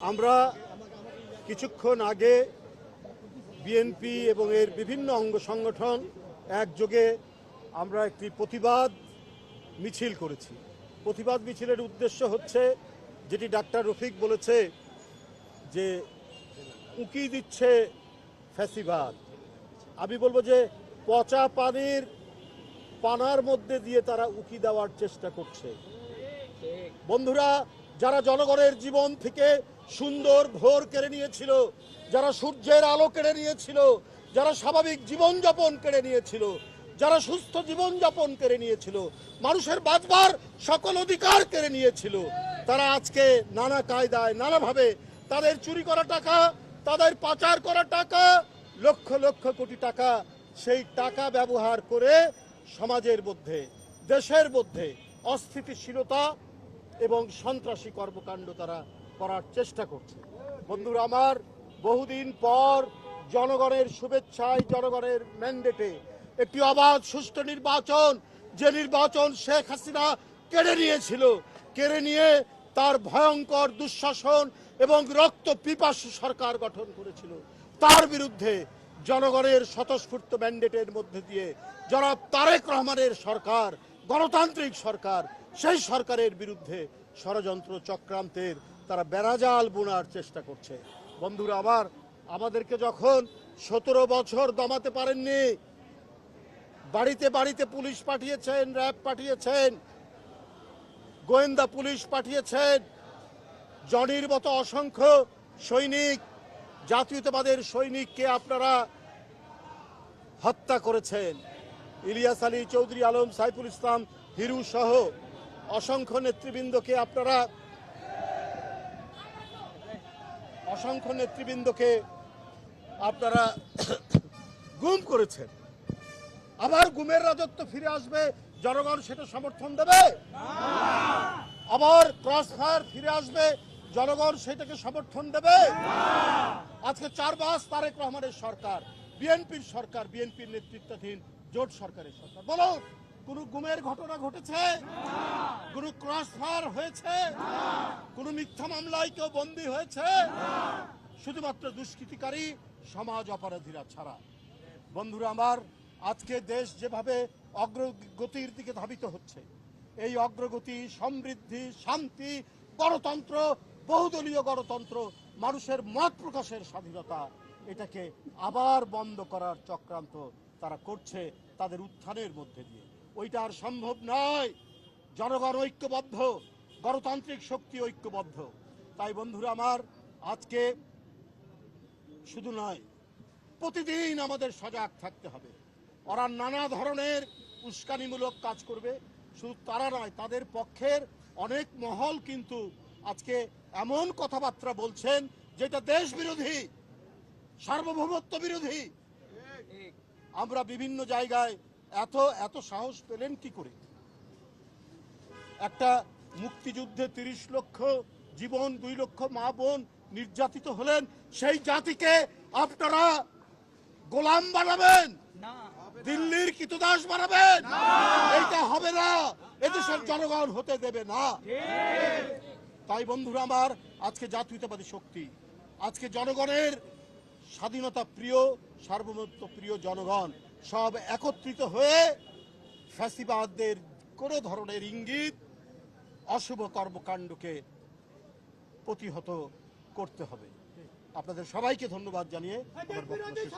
আমরা কিছুক্ষণ আগে বিএনপি এবং এর বিভিন্ন অঙ্গ সংগঠন একযোগে আমরা একটি প্রতিবাদ মিছিল করেছি। প্রতিবাদ মিছিলের উদ্দেশ্য হচ্ছে যেটি ডাক্তার রফিক বলেছে যে উকি দিচ্ছে ফ্যাসিবাদ। আমি বলবো যে পচা পানির পানার মধ্যে দিয়ে তারা উকি দেওয়ার চেষ্টা করছে। বন্ধুরা, যারা জনগণের জীবন থেকে সুন্দর ভোর কেড়ে নিয়েছিল, যারা সূর্যের আলো কেড়ে নিয়েছিল, যারা স্বাভাবিক জীবনযাপন কেড়ে নিয়েছিল, যারা সুস্থ জীবনযাপন কেড়ে নিয়েছিল, মানুষের বাঁচবার সকল অধিকার কেড়ে নিয়েছিল, তারা আজকে নানা কায়দায় নানাভাবে তাদের চুরি করা টাকা, তাদের পাচার করা টাকা, লক্ষ লক্ষ কোটি টাকা, সেই টাকা ব্যবহার করে সমাজের মধ্যে, দেশের মধ্যে অস্থিতিশীলতা এবং সন্ত্রাসী কর্মকাণ্ড তারা করার চেষ্টা করছে। বন্ধুরা আমার, বহুদিন পর জনগণের শুভেচ্ছায়, জনগণের ম্যান্ডেটে একটি অবাধ সুষ্ঠু নির্বাচন, যে নির্বাচন শেখ হাসিনা কেড়ে নিয়েছিল, কেড়ে নিয়ে তার ভয়ঙ্কর দুঃশাসন এবং রক্ত পিপাসু সরকার গঠন করেছিল, তার বিরুদ্ধে জনগণের স্বতঃস্ফূর্ত ম্যান্ডেটের মধ্যে দিয়ে জনাব তারেক রহমানের সরকার, গণতান্ত্রিক সরকার, সেই সরকারের বিরুদ্ধে ষড়যন্ত্র চক্রান্তের তারা বেড়াজাল বোনার চেষ্টা করছে। বন্ধুরা আমার, আমাদেরকে যখন 17 বছর দমাতে পারেননি, বাড়িতে বাড়িতে পুলিশ পাঠিয়েছেন, র্যাব পাঠিয়েছেন, গোয়েন্দা পুলিশ পাঠিয়েছেন, জনির মতো অসংখ্য সৈনিক, জাতীয়তাবাদের সৈনিককে আপনারা হত্যা করেছেন। ইলিয়াস আলী, চৌধুরী আলম, সাইফুল ইসলাম, হিরু সহ অসংখ্য নেতৃবৃন্দকে আপনারা গুম করেছেন। আবার গুমের রাজত্ব ফিরে আসবে, জনগণ সেটা সমর্থন দেবে? আবার ক্রস ফায়ার ফিরে আসবে, জনগণ সেটাকে সমর্থন দেবে? আজকে 4 মাস তারেক রহমানের সরকার, বিএনপির সরকার, বিএনপির নেতৃত্বাধীন জোট সরকারের সরকার, বলুন কোন গুমের ঘটনা ঘটেছে? কোন ক্রস ফায়ার হয়েছে? কোন মিথ্যা মামলায় কেউ বন্দী হয়েছে? শুধুমাত্র দুষ্কৃতিকারী, সমাজ অপরাধীরা ছাড়া। বন্ধুরা আমার, আজকে দেশ যেভাবে অগ্রগতির দিকে ধাবিত হচ্ছে, এই অগ্রগতি, সমৃদ্ধি, শান্তি, গণতন্ত্র, বহুদলীয় গণতন্ত্র, মানুষের মত প্রকাশের স্বাধীনতা, এটাকে আবার বন্ধ করার চক্রান্ত তারা করছে তাদের উত্থানের মধ্যে দিয়ে। ওইটা আর সম্ভব নয়। জনগণ ঐক্যবদ্ধ, গণতান্ত্রিক শক্তি ঐক্যবদ্ধ। তাই বন্ধুরা আমার, আজকে শুধু নয়, প্রতিদিন আমাদের সজাগ থাকতে হবে। ওরা নানা ধরনের উস্কানিমূলক কাজ করবে, শুধু তারা নয়, তাদের পক্ষের অনেক মহল কিন্তু আজকে এমন কথাবার্তা বলছেন যেটা দেশ বিরোধী, সার্বভৌমত্ব বিরোধী। আমরা বিভিন্ন জায়গায় এত সাহস পেলেন কি করে? একটা মুক্তিযুদ্ধে 30 লক্ষ জীবন, 2 লক্ষ মা বোন নির্যাতিত হলেন, সেই জাতিকে আপনারা গোলাম বানাবেন, দিল্লির কৃতদাস বানাবেন? এইটা হবে না, এদেশের জনগণ হতে দেবে না। তাই বন্ধুরা আমার, আজকে জাতীয়তাবাদী শক্তি, আজকে জনগণের স্বাধীনতা প্রিয়, সার্বভৌমত্ব প্রিয় জনগণ সব একত্রিত হয়ে ফ্যাসিবাদদের কোন ধরনের ইঙ্গিত, অশুভ কর্মকাণ্ডকে প্রতিহত করতে হবে। আপনাদের সবাইকে ধন্যবাদ জানিয়ে আমার বক্তব্য শেষ